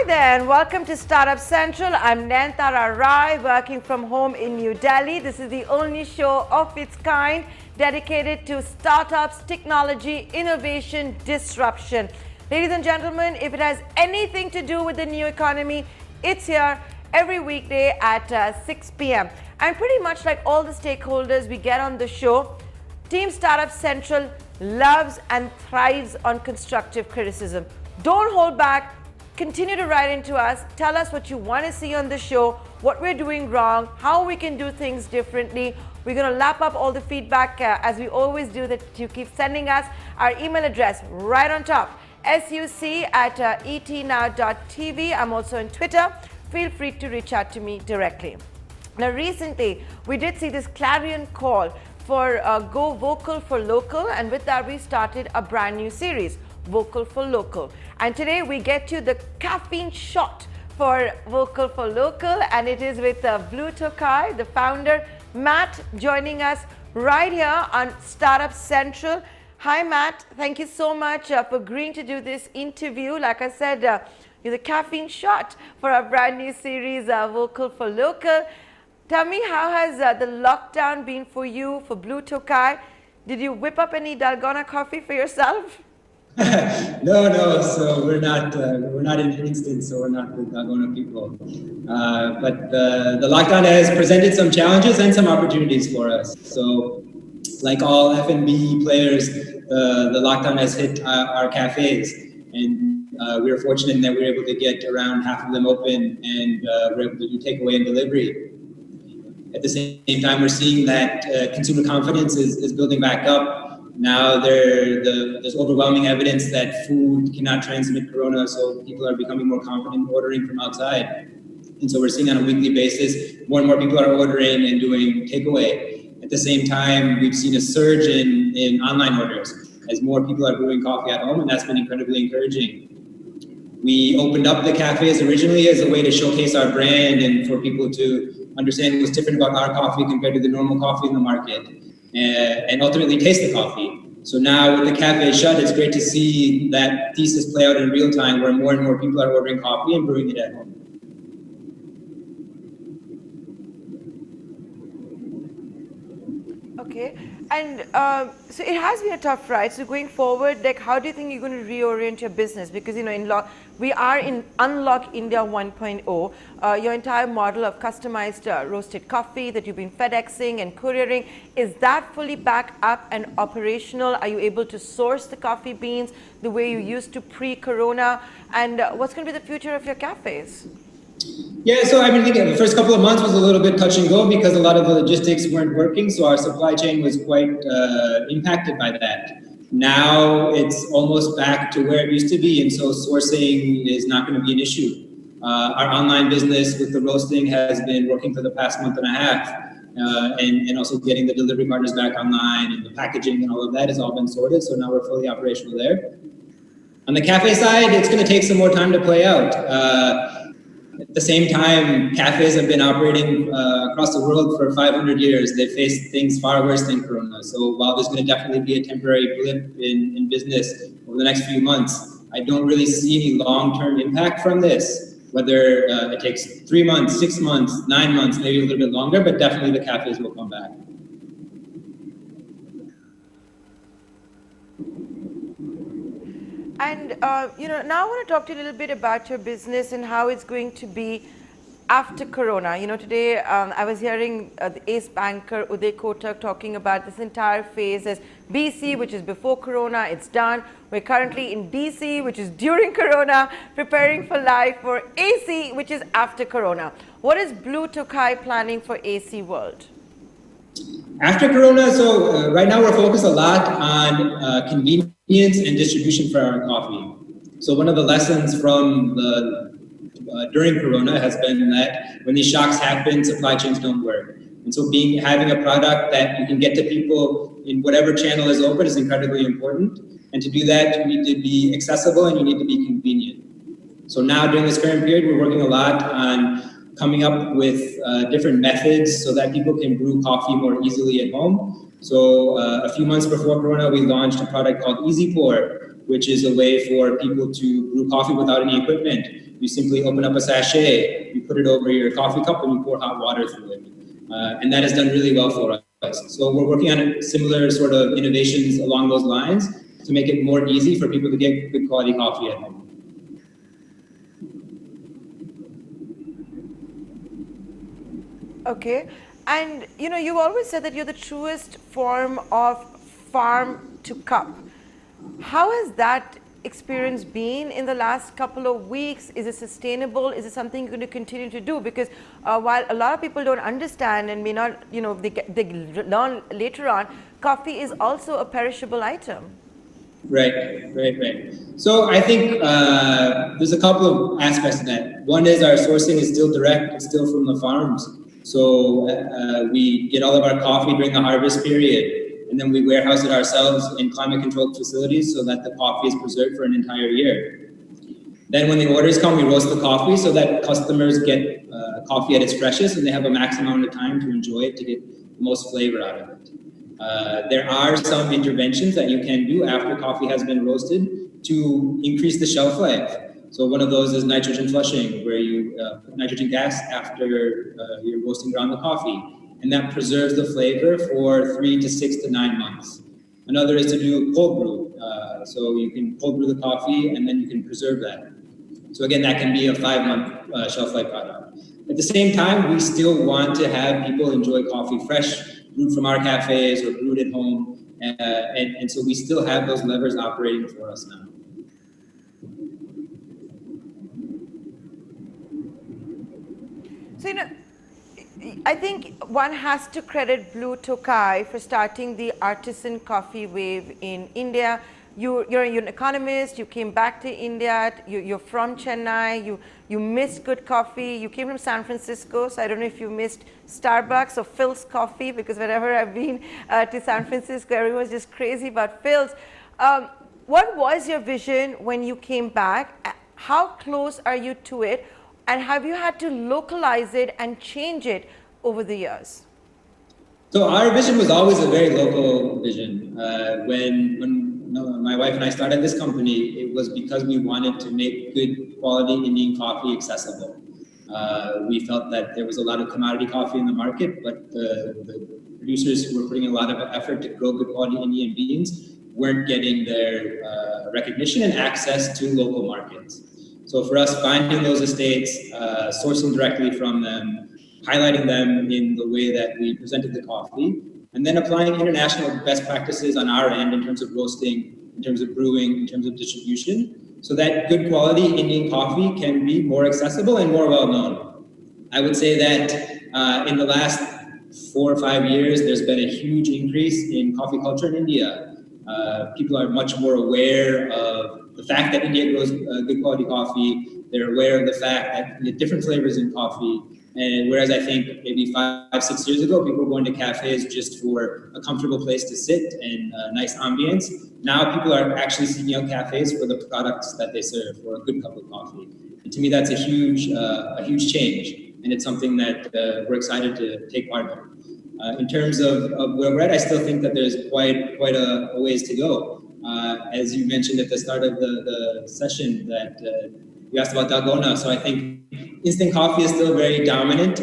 there, and welcome to Startup Central. I'm Nayantara Rai, working from home in New Delhi. This is the only show of its kind dedicated to startups, technology, innovation, disruption. Ladies and gentlemen, if it has anything to do with the new economy, it's here every weekday at 6 p.m. And pretty much like all the stakeholders we get on the show, Team Startup Central loves and thrives on constructive criticism. Don't hold back. Continue to write into us. Tell us what you want to see on the show, what we're doing wrong, how we can do things differently. We're going to lap up all the feedback as we always do, that you keep sending us. Our email address right on top, suc@etnow.tv. I'm also on Twitter. Feel free to reach out to me directly. Now, recently, we did see this clarion call for go vocal for local, and with that, we started a brand new series, Vocal for Local. And today we get you the caffeine shot for Vocal for Local, and it is with Blue Tokai, the founder, Matt, joining us right here on Startup Central. Hi, Matt. Thank you so much for agreeing to do this interview. Like I said, you're the caffeine shot for our brand new series, Vocal for Local. Tell me, how has the lockdown been for you, for Blue Tokai? Did you whip up any Dalgona coffee for yourself? No. So we're not in an instance, so we're not with Dalgona people. But the lockdown has presented some challenges and some opportunities for us. So, like all F&B players, the lockdown has hit our cafes, and we were fortunate that we were able to get around half of them open, and we're able to do takeaway and delivery. At the same time, we're seeing that consumer confidence is building back up. Now there's overwhelming evidence that food cannot transmit corona, so people are becoming more confident ordering from outside. And so we're seeing on a weekly basis, more and more people are ordering and doing takeaway. At the same time, we've seen a surge in online orders as more people are brewing coffee at home, and that's been incredibly encouraging. We opened up the cafes originally as a way to showcase our brand and for people to understand what's different about our coffee compared to the normal coffee in the market, and ultimately taste the coffee. So now with the cafe shut, it's great to see that thesis play out in real time, where more and more people are ordering coffee and brewing it at home. Okay, and so it has been a tough ride. So going forward, like, how do you think you're going to reorient your business? Because we are in Unlock India 1.0. Your entire model of customized roasted coffee that you've been FedExing and couriering, is that fully back up and operational? Are you able to source the coffee beans the way you used to pre-corona? And what's going to be the future of your cafes? Yeah, so I mean, the first couple of months was a little bit touch and go because a lot of the logistics weren't working, so our supply chain was quite impacted by that. Now it's almost back to where it used to be, and so sourcing is not going to be an issue. Our online business with the roasting has been working for the past month and a half, and also getting the delivery partners back online, and the packaging and all of that has all been sorted, so now we're fully operational there. On the cafe side, it's going to take some more time to play out. At the same time, cafes have been operating across the world for 500 years. They faced things far worse than Corona. So while there's going to definitely be a temporary blip in business over the next few months, I don't really see any long-term impact from this. Whether it takes 3 months, 6 months, 9 months, maybe a little bit longer, but definitely the cafes will come back. And now I want to talk to you a little bit about your business and how it's going to be after Corona. Today I was hearing the ace banker Uday Kotak talking about this entire phase as BC, which is before Corona, it's done. We're currently in DC, which is during Corona, preparing for life for AC, which is after Corona. What is Blue Tokai planning for AC world? After Corona, so right now we're focused a lot on convenience and distribution for our coffee. So one of the lessons from during Corona has been that when these shocks happen, supply chains don't work. And so having a product that you can get to people in whatever channel is open is incredibly important. And to do that, you need to be accessible and you need to be convenient. So now during this current period, we're working a lot on coming up with different methods so that people can brew coffee more easily at home. So a few months before Corona, we launched a product called Easy Pour, which is a way for people to brew coffee without any equipment. You simply open up a sachet, you put it over your coffee cup, and you pour hot water through it. And that has done really well for us. So we're working on similar sort of innovations along those lines to make it more easy for people to get good quality coffee at home. Okay. And, you know, you've always said that you're the truest form of farm to cup. How has that experience been in the last couple of weeks? Is it sustainable? Is it something you're going to continue to do? Because while a lot of people don't understand and may not, you know, they learn later on, coffee is also a perishable item. Right. So I think there's a couple of aspects to that. One is our sourcing is still direct, it's still from the farms. So we get all of our coffee during the harvest period, and then we warehouse it ourselves in climate-controlled facilities so that the coffee is preserved for an entire year. Then when the orders come, we roast the coffee so that customers get coffee at its freshest and they have a maximum amount of time to enjoy it to get the most flavor out of it. There are some interventions that you can do after coffee has been roasted to increase the shelf life. So one of those is nitrogen flushing, where you put nitrogen gas after you're roasting around the coffee, and that preserves the flavor for 3 to 6 to 9 months. Another is to do cold brew. So you can cold brew the coffee and then you can preserve that. So again, that can be a 5-month shelf life product. At the same time, we still want to have people enjoy coffee fresh, brewed from our cafes or brewed at home. And so we still have those levers operating for us now. So, you know, I think one has to credit Blue Tokai for starting the artisan coffee wave in India. You're an economist, you came back to India, you're from Chennai, you missed good coffee, you came from San Francisco, so I don't know if you missed Starbucks or Phil's coffee, because whenever I've been to San Francisco, everyone's just crazy about Phil's. What was your vision when you came back? How close are you to it? And have you had to localize it and change it over the years? So our vision was always a very local vision. When my wife and I started this company, it was because we wanted to make good quality Indian coffee accessible. We felt that there was a lot of commodity coffee in the market, but the producers who were putting a lot of effort to grow good quality Indian beans weren't getting their recognition and access to local markets. So for us, finding those estates, sourcing directly from them, highlighting them in the way that we presented the coffee, and then applying international best practices on our end in terms of roasting, in terms of brewing, in terms of distribution, so that good quality Indian coffee can be more accessible and more well known. I would say that in the last 4 or 5 years, there's been a huge increase in coffee culture in India. People are much more aware of the fact that India grows good quality coffee. They're aware of the fact that you get different flavors in coffee. And whereas I think maybe 5, 6 years ago, people were going to cafes just for a comfortable place to sit and a nice ambience, now people are actually seeking out cafes for the products that they serve, for a good cup of coffee. And to me, that's a huge change. And it's something that we're excited to take part in. In terms of where we're at, I still think that there's quite a ways to go. As you mentioned at the start of the session, that you asked about dalgona. So I think instant coffee is still very dominant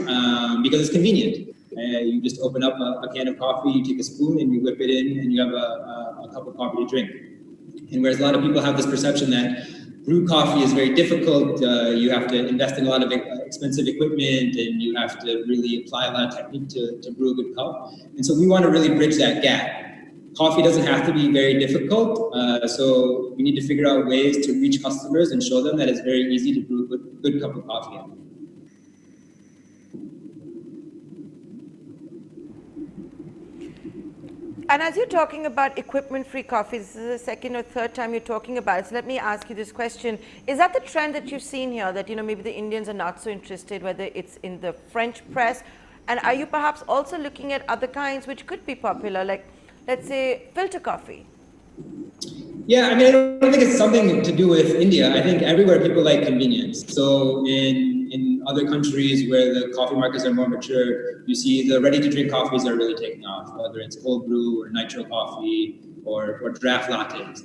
because it's convenient. You just open up a can of coffee, you take a spoon and you whip it in and you have a cup of coffee to drink. And whereas a lot of people have this perception that brewed coffee is very difficult, you have to invest in a lot of expensive equipment and you have to really apply a lot of technique to brew a good cup. And so we want to really bridge that gap. Coffee doesn't have to be very difficult, so we need to figure out ways to reach customers and show them that it's very easy to brew a good cup of coffee. And as you're talking about equipment-free coffee, this is the second or third time you're talking about it. So let me ask you this question. Is that the trend that you've seen here, that, you know, maybe the Indians are not so interested, whether it's in the French press? And are you perhaps also looking at other kinds which could be popular, like, let's say, filter coffee? Yeah, I mean, I don't think it's something to do with India. I think everywhere people like convenience. So in other countries where the coffee markets are more mature, you see the ready-to-drink coffees are really taking off, whether it's cold brew or nitro coffee or draft lattes.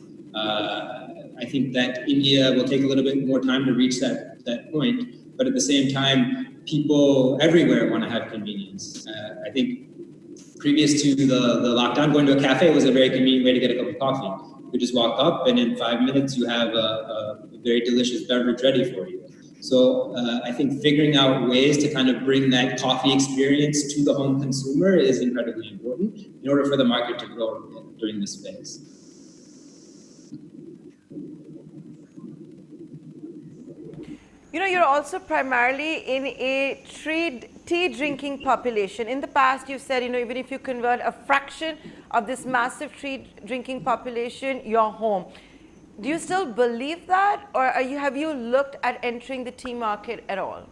I think that India will take a little bit more time to reach that point, but at the same time, people everywhere want to have convenience. I think previous to the lockdown, going to a cafe was a very convenient way to get a cup of coffee. You just walk up, and in 5 minutes, you have a very delicious beverage ready for you. So I think figuring out ways to kind of bring that coffee experience to the home consumer is incredibly important in order for the market to grow during this phase. You know, you're also primarily in a tea drinking population. In the past, you said, you know, even if you convert a fraction of this massive tea drinking population, you're home. Do you still believe that, or have you looked at entering the tea market at all?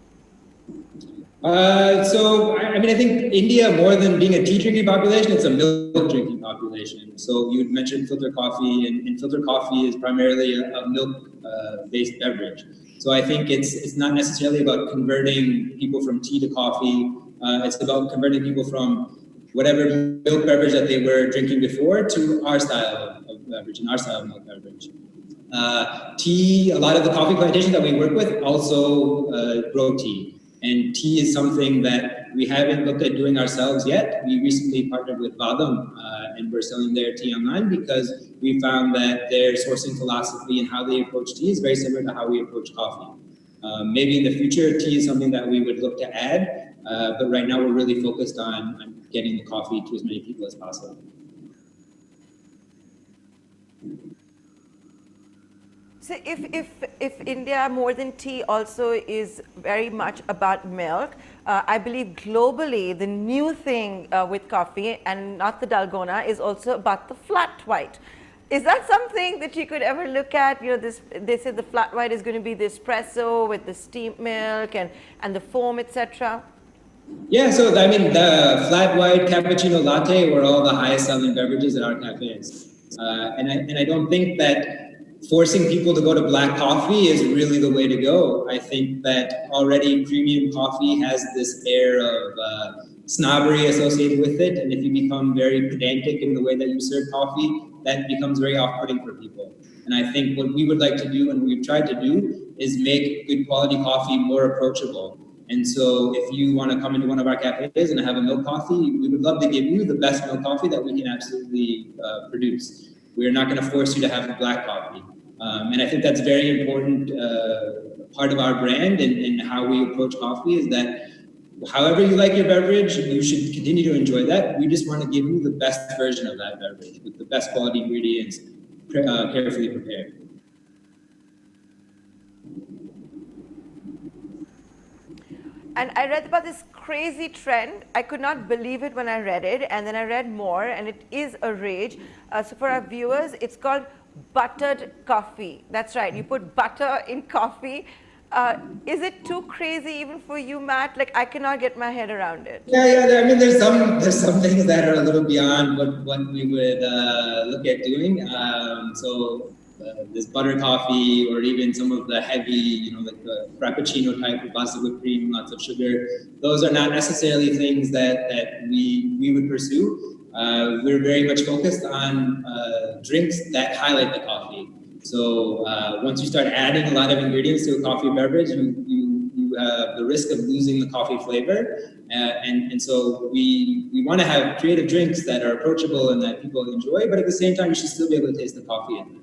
So, I mean, I think India, more than being a tea drinking population, it's a milk drinking population. So you'd mentioned filter coffee, and filter coffee is primarily a milk based beverage. So I think it's not necessarily about converting people from tea to coffee. It's about converting people from whatever milk beverage that they were drinking before to our style of beverage and our style of milk beverage. Tea, a lot of the coffee plantations that we work with also grow tea. And tea is something that we haven't looked at doing ourselves yet. We recently partnered with Vadam, and we're selling their tea online because we found that their sourcing philosophy and how they approach tea is very similar to how we approach coffee. Maybe in the future, tea is something that we would look to add, but right now we're really focused on getting the coffee to as many people as possible. So if India more than tea also is very much about milk, I believe globally the new thing with coffee, and not the Dalgona, is also about the flat white. Is that something that you could ever look at? You know, they say the flat white is going to be the espresso with the steamed milk and the foam, etc. Yeah, so I mean, the flat white, cappuccino, latte were all the highest selling beverages at our cafes, and I don't think that forcing people to go to black coffee is really the way to go. I think that already premium coffee has this air of snobbery associated with it, and if you become very pedantic in the way that you serve coffee, that becomes very off-putting for people. And I think what we would like to do, and we've tried to do, is make good quality coffee more approachable. And so if you want to come into one of our cafes and have a milk coffee, we would love to give you the best milk coffee that we can absolutely produce. We're not going to force you to have black coffee. And I think that's very important part of our brand and how we approach coffee is that however you like your beverage, you should continue to enjoy that. We just want to give you the best version of that beverage with the best quality ingredients, carefully prepared. And I read about this crazy trend. I could not believe it when I read it, and then I read more, and it is a rage. So for our viewers, it's called buttered coffee. That's right, you put butter in coffee. Is it too crazy even for you, Matt? Like, I cannot get my head around it. Yeah. I mean, there's some things that are a little beyond what we would look at doing. So this butter coffee, or even some of the heavy, you know, like the frappuccino type with lots of whipped cream, lots of sugar. Those are not necessarily things that we would pursue. We're very much focused on drinks that highlight the coffee. So once you start adding a lot of ingredients to a coffee beverage, you have the risk of losing the coffee flavor. And so we want to have creative drinks that are approachable and that people enjoy, but at the same time, you should still be able to taste the coffee in them.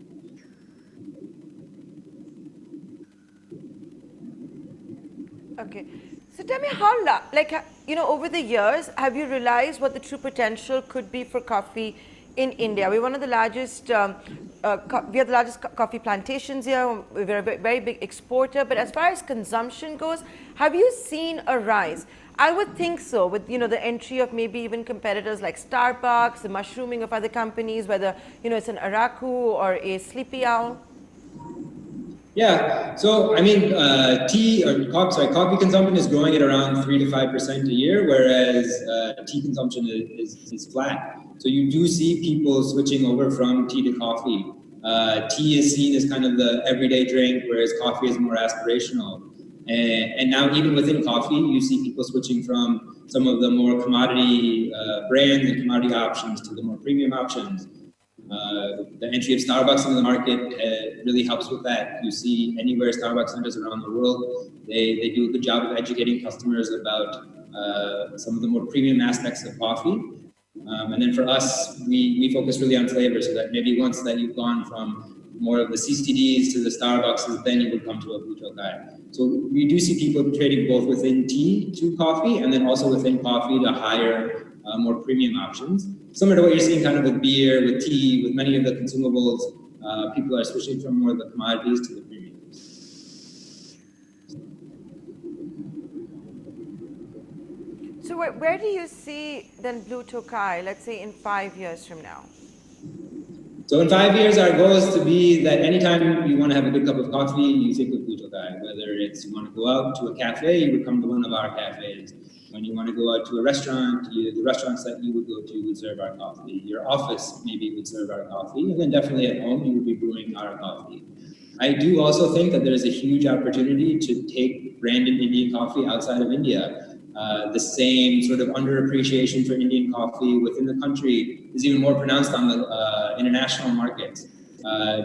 Okay. So tell me over the years, have you realized what the true potential could be for coffee in India? We're one of the largest, we have the largest coffee plantations here. We're a very big exporter. But as far as consumption goes, have you seen a rise? I would think so, with the entry of maybe even competitors like Starbucks, the mushrooming of other companies, whether it's an Araku or a Sleepy Owl. Yeah, so I mean, coffee consumption is growing at around 3 to 5% a year, whereas tea consumption is flat. So you do see people switching over from tea to coffee. Tea is seen as kind of the everyday drink, whereas coffee is more aspirational. And now even within coffee, you see people switching from some of the more commodity brands and commodity options to the more premium options. The entry of Starbucks into the market really helps with that. You see anywhere Starbucks centers around the world, they do a good job of educating customers about some of the more premium aspects of coffee. And then for us, we focus really on flavor, so that maybe once that you've gone from more of the CCDs to the Starbucks, then you would come to a Blue Tokai. So we do see people trading both within tea to coffee, and then also within coffee to higher, more premium options. Similar to what you're seeing kind of with beer, with tea, with many of the consumables, people are switching from more of the commodities to the premiums. So where do you see then Blue Tokai, let's say in 5 years from now? So in 5 years, our goal is to be that anytime you want to have a good cup of coffee, you think of Blue Tokai. Whether it's you want to go out to a cafe, you would come to one of our cafes. When you want to go out to a restaurant, the restaurants that you would go to would serve our coffee. Your office maybe would serve our coffee, and then definitely at home, you would be brewing our coffee. I do also think that there's a huge opportunity to take branded Indian coffee outside of India. The same sort of underappreciation for Indian coffee within the country is even more pronounced on the international markets.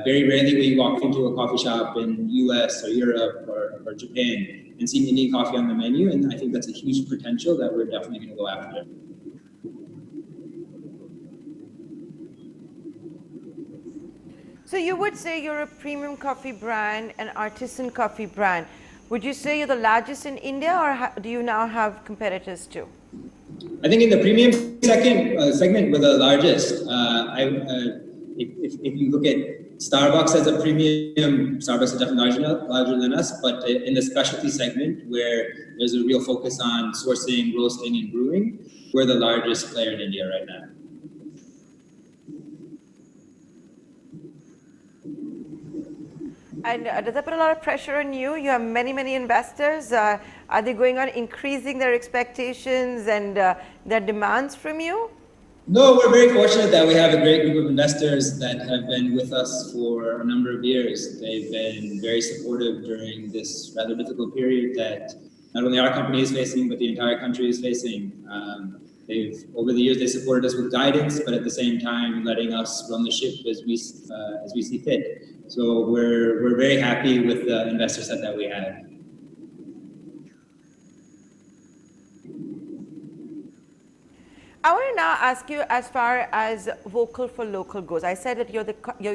Very rarely will you walk into a coffee shop in US or Europe or Japan and see Indian coffee on the menu, and I think that's a huge potential that we're definitely going to go after. So you would say you're a premium coffee brand, an artisan coffee brand. Would you say you're the largest in India, or do you now have competitors too? I think in the premium segment, we're the largest. If you look at Starbucks as a premium, Starbucks is definitely larger than us, but in the specialty segment where there's a real focus on sourcing, roasting, and brewing, we're the largest player in India right now. And does that put a lot of pressure on you? You have many, many investors. Are they going on increasing their expectations and their demands from you? No, we're very fortunate that we have a great group of investors that have been with us for a number of years. They've been very supportive during this rather difficult period that not only our company is facing, but the entire country is facing. Over the years, they supported us with guidance, but at the same time, letting us run the ship as we see fit. So we're very happy with the investor set that we have. I want to now ask you, as far as vocal for local goes. I said that you're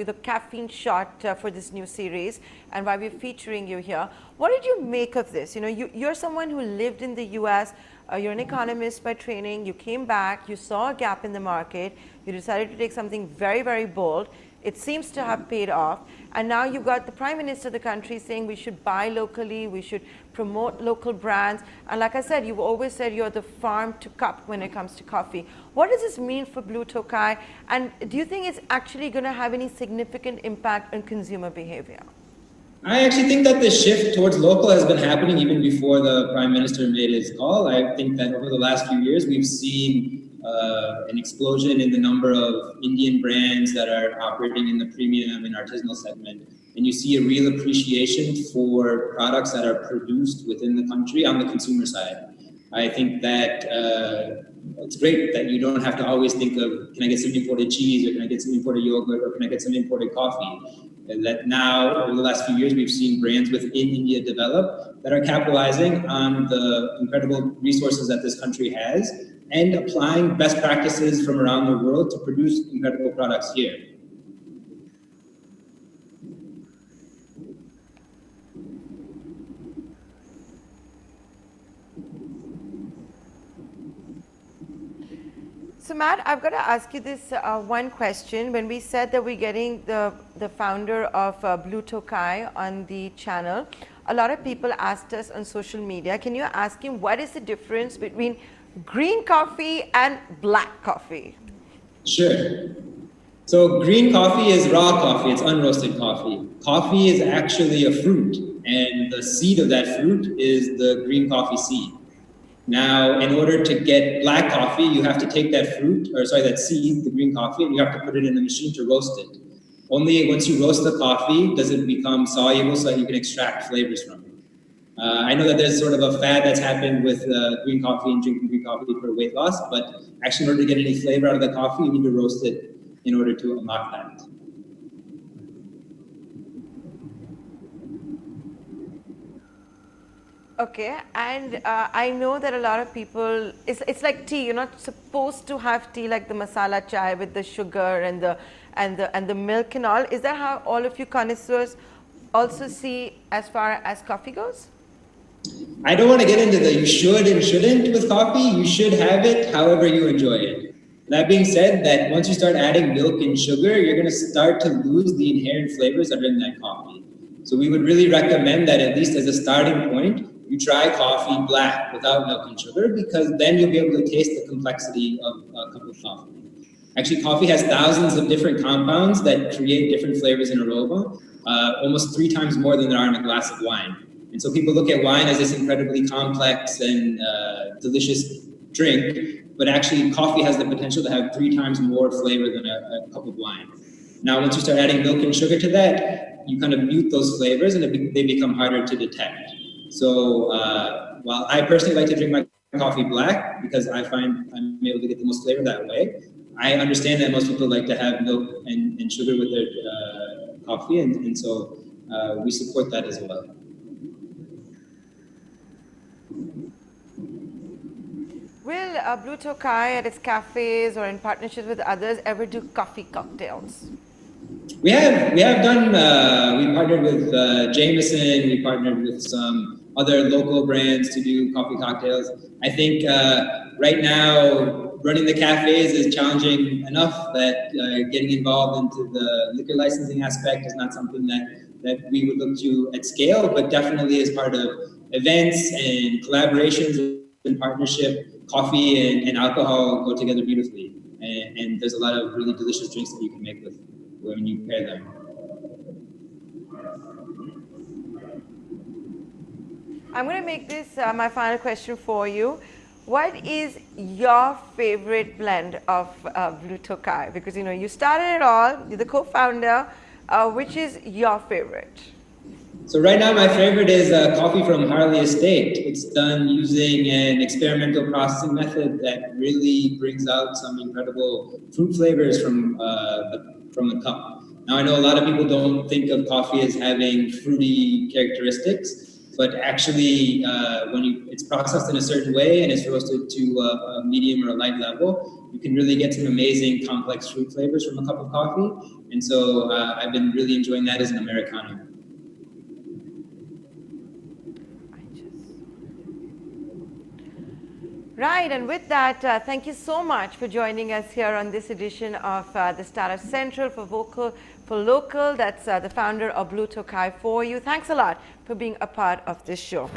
the caffeine shot for this new series, and why we're featuring you here. What did you make of this? You know, you're someone who lived in the US. You're an economist by training. You came back. You saw a gap in the market. You decided to take something very, very bold. It seems to have paid off. And now you've got the Prime Minister of the country saying we should buy locally, we should promote local brands. And like I said, you've always said you're the farm to cup when it comes to coffee. What does this mean for Blue Tokai? And do you think it's actually going to have any significant impact on consumer behavior? I actually think that the shift towards local has been happening even before the Prime Minister made his call. I think that over the last few years, we've seen an explosion in the number of Indian brands that are operating in the premium and artisanal segment. And you see a real appreciation for products that are produced within the country on the consumer side. I think that it's great that you don't have to always think of, can I get some imported cheese, or can I get some imported yogurt, or can I get some imported coffee? And that now, over the last few years, we've seen brands within India develop that are capitalizing on the incredible resources that this country has and applying best practices from around the world to produce incredible products here. So Matt, I've got to ask you this one question. When we said that we're getting the founder of Blue Tokai on the channel, a lot of people asked us on social media, can you ask him what is the difference between green coffee and black coffee? Sure. So green coffee is raw coffee, it's unroasted coffee. Coffee is actually a fruit, and the seed of that fruit is the green coffee seed. Now, in order to get black coffee, you have to take that that seed, the green coffee, and you have to put it in a machine to roast it. Only once you roast the coffee does it become soluble so that you can extract flavors from it. I know that there's sort of a fad that's happened with green coffee and drinking green coffee for weight loss, but actually in order to get any flavor out of the coffee, you need to roast it in order to unlock that. Okay, and I know that a lot of people, it's like tea. You're not supposed to have tea like the masala chai with the sugar and the milk and all. Is that how all of you connoisseurs also see as far as coffee goes? I don't want to get into the you should and shouldn't with coffee. You should have it however you enjoy it. That being said, that once you start adding milk and sugar, you're going to start to lose the inherent flavors that are in that coffee. So we would really recommend that, at least as a starting point, you try coffee black without milk and sugar, because then you'll be able to taste the complexity of a cup of coffee. Actually, coffee has thousands of different compounds that create different flavors and aroma, almost 3 times more than there are in a glass of wine. And so people look at wine as this incredibly complex and delicious drink, but actually coffee has the potential to have 3 times more flavor than a cup of wine. Now, once you start adding milk and sugar to that, you kind of mute those flavors and they become harder to detect. So while I personally like to drink my coffee black because I find I'm able to get the most flavor that way, I understand that most people like to have milk and sugar with their coffee, and so we support that as well. Will Blue Tokai at its cafes or in partnership with others ever do coffee cocktails? We have done. We partnered with Jameson. We partnered with some other local brands to do coffee cocktails. I think right now running the cafes is challenging enough that getting involved into the liquor licensing aspect is not something that we would look to at scale, but definitely as part of events and collaborations and partnership. Coffee and alcohol go together beautifully, and there's a lot of really delicious drinks that you can make with when you pair them. I'm going to make this my final question for you. What is your favorite blend of Blue Tokai? Because you started it all, you're the co-founder. Which is your favorite? So right now my favorite is coffee from Harley Estate. It's done using an experimental processing method that really brings out some incredible fruit flavors from the cup. Now, I know a lot of people don't think of coffee as having fruity characteristics, but actually when it's processed in a certain way and it's roasted to a medium or a light level, you can really get some amazing complex fruit flavors from a cup of coffee. And so I've been really enjoying that as an Americano. Right, and with that, thank you so much for joining us here on this edition of the Startup Central for Local. That's the founder of Blue Tokai for you. Thanks a lot for being a part of this show.